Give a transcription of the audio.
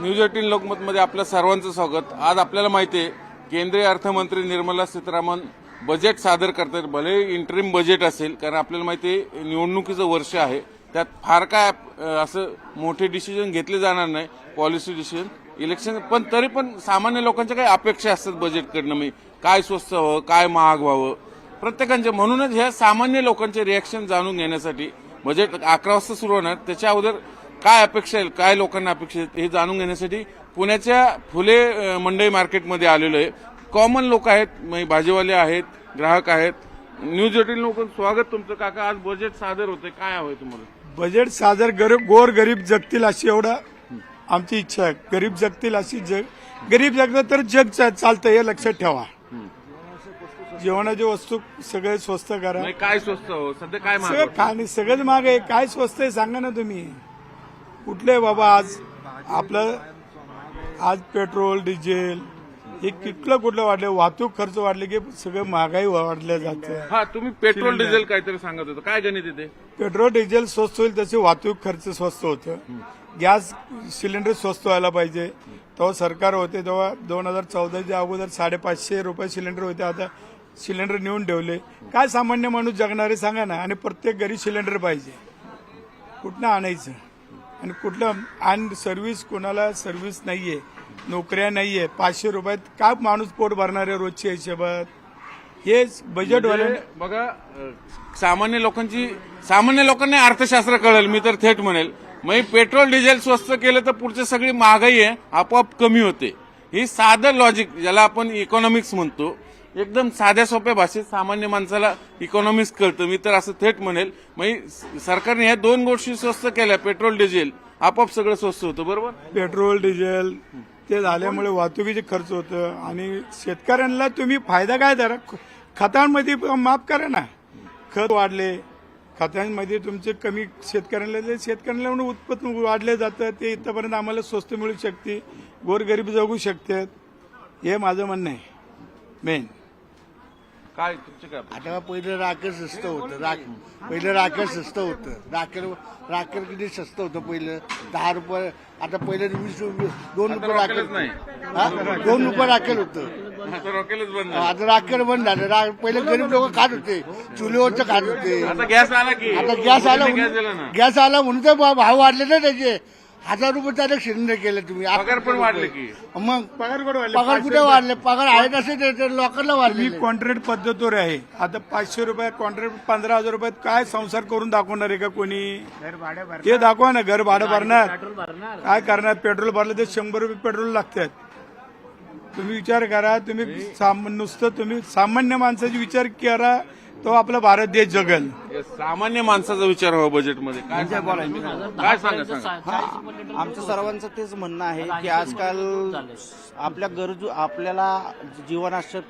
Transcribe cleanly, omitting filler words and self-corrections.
News 18 लोकमतमध्ये आपल्या सर्वांचं स्वागत। आज आपल्याला माहिती आहे केंद्रीय अर्थमंत्री निर्मला सीतारामन बजेट सादर करतात। भले इंटरिम बजेट असेल, कारण आपल्याला माहिती आहे निवडणुकीचं वर्ष आहे, त्यात फार काय असं मोठे डिसिजन घेतले जाणार नाही, पॉलिसी डिसिजन इलेक्शन, पण तरी पण सामान्य लोकांच्या काही अपेक्षा असतात बजेटकडनं, मी काय स्वस्त व्हावं, काय महाग व्हावं प्रत्येकांचे। म्हणूनच ह्या सामान्य लोकांचे रिएक्शन जाणून घेण्यासाठी बजेट 11 वाजता सुरू होणार, त्याच्या अगोदर काय अपेक्षा आहे, काय लोकांना अपेक्षा आहेत हे जाणून घेण्यासाठी पुण्याच्या फुले मंडई मार्केटमध्ये आलेलो आहे। कॉमन लोक आहेत, भाजीवाले आहेत, ग्राहक आहेत। न्यूज 18 लोकांचं स्वागत तुमचं। काका, आज बजेट सादर होते, काय हवंय तुम्हाला? बजेट सादर गोर गरीब जगतील अशी एवढा आमची इच्छा आहे। गरीब जगतील अशी गरीब जगलं तर जग चालतं हे लक्षात ठेवा। जेवणाची वस्तू सगळे स्वस्त करा। काय स्वस्त हो सध्या, काय महाग सगळं खाणे सगळंच महाग आहे। काय स्वस्त आहे सांगा ना तुम्ही, कुठले बाबा? आज पेट्रोल डिझेल हे कुठलं वाढले, वाहतूक खर्च वाढले की सगळं महागाई वाढल्या जातं। हा, तुम्ही पेट्रोल डिझेल काहीतरी सांगत होता, काय गणित येते? पेट्रोल डिझेल स्वस्त होईल तसे वाहतूक खर्च स्वस्त होतं। गॅस सिलेंडर स्वस्त व्हायला पाहिजे। तेव्हा सरकार होते तेव्हा 2014च्या अगोदर 550 रुपये सिलेंडर होते, आता सिलेंडर नेऊन ठेवले। काय सामान्य माणूस जगणारे सांगा ना? आणि प्रत्येक घरी सिलेंडर पाहिजे, कुठनं आणायचं? आणि कुठलं आणि सर्व्हिस, कोणाला सर्व्हिस नाहीये, नोकऱ्या नाहीये। 500 रुपयात काय माणूस पोट भरणार आहे रोजच्या हिशोबात? हेच बजेट वाले बघा, सामान्य लोकांना अर्थशास्त्र कळेल, मी तर थेट म्हणेल। मग पेट्रोल डिझेल स्वस्त केलं तर पुढची सगळी महागाई आहे आपोआप कमी होते। ही साधं लॉजिक, ज्याला आपण इकॉनॉमिक्स म्हणतो, एकदम साध्या सोप्या भाषेत सामान्य माणसाला इकॉनॉमिक्स कळतं, मी तर असं थेट म्हणेल। मग सरकारने ह्या दोन गोष्टी स्वस्त केल्या, पेट्रोल डिझेल, आपोआप सगळं स्वस्त होतं। बरोबर, पेट्रोल डिझेल ते झाल्यामुळे वाहतुकीचे खर्च होतं। आणि शेतकऱ्यांना तुम्ही फायदा काय द्या? खतांमध्ये माफ करा ना, खत वाढले, खतांमध्ये तुमचे कमी, शेतकऱ्यांना उत्पन्न वाढले जातं, ते इथपर्यंत आम्हाला स्वस्त मिळू शकते, गोरगरीब जगू शकतात, हे माझं म्हणणं आहे मेन। काय तुमचं काय? आता पहिलं राखेल स्वस्त होतं, पहिलं राखेल स्वस्त होतं, राखेल किती स्वस्त होतं पहिलं, 10 रुपये, आता पहिलं 2 रुपये राखेल नाही, 2 रुपये राखेल होतं, आता रॉकेलच बंद, आता राखेल बंद झालं। पहिले गरीब लोक खात होते, चुलीवरचं खात होते। आता गॅस आला की, आता गॅस आला गॅस आला म्हणून तर भाव वाढले ना त्याचे। 1000 रुपये त्याला सिलेंडर केलं तुम्ही, पगार पण वाढले की, मग पगार कुठे वाढले? पगार आहे तसे लोकांना वाढले। मी कॉन्ट्रॅक्ट पद्धतीवर आहे, आता 500 रुपये कॉन्ट्रॅक्ट, 15,000 रुपयात काय संसार करून दाखवणार आहे का कोणी? हे दाखवा ना, घर भाडं भरणार, काय करणार? पेट्रोल भरलं तर 100 रुपये पेट्रोल लागतात। तुम्ही विचार करा, तुम्ही सामान्य माणसाचा विचार करा, तो आपला भारत देश जगल। सामान्य माणसाचा विचार हवा बजेटमध्ये, काय सांगा? आमचं सर्वांचं तेच म्हणणं आहे की आजकाल आपल्या गरजू, आपल्याला जीवनावश्यक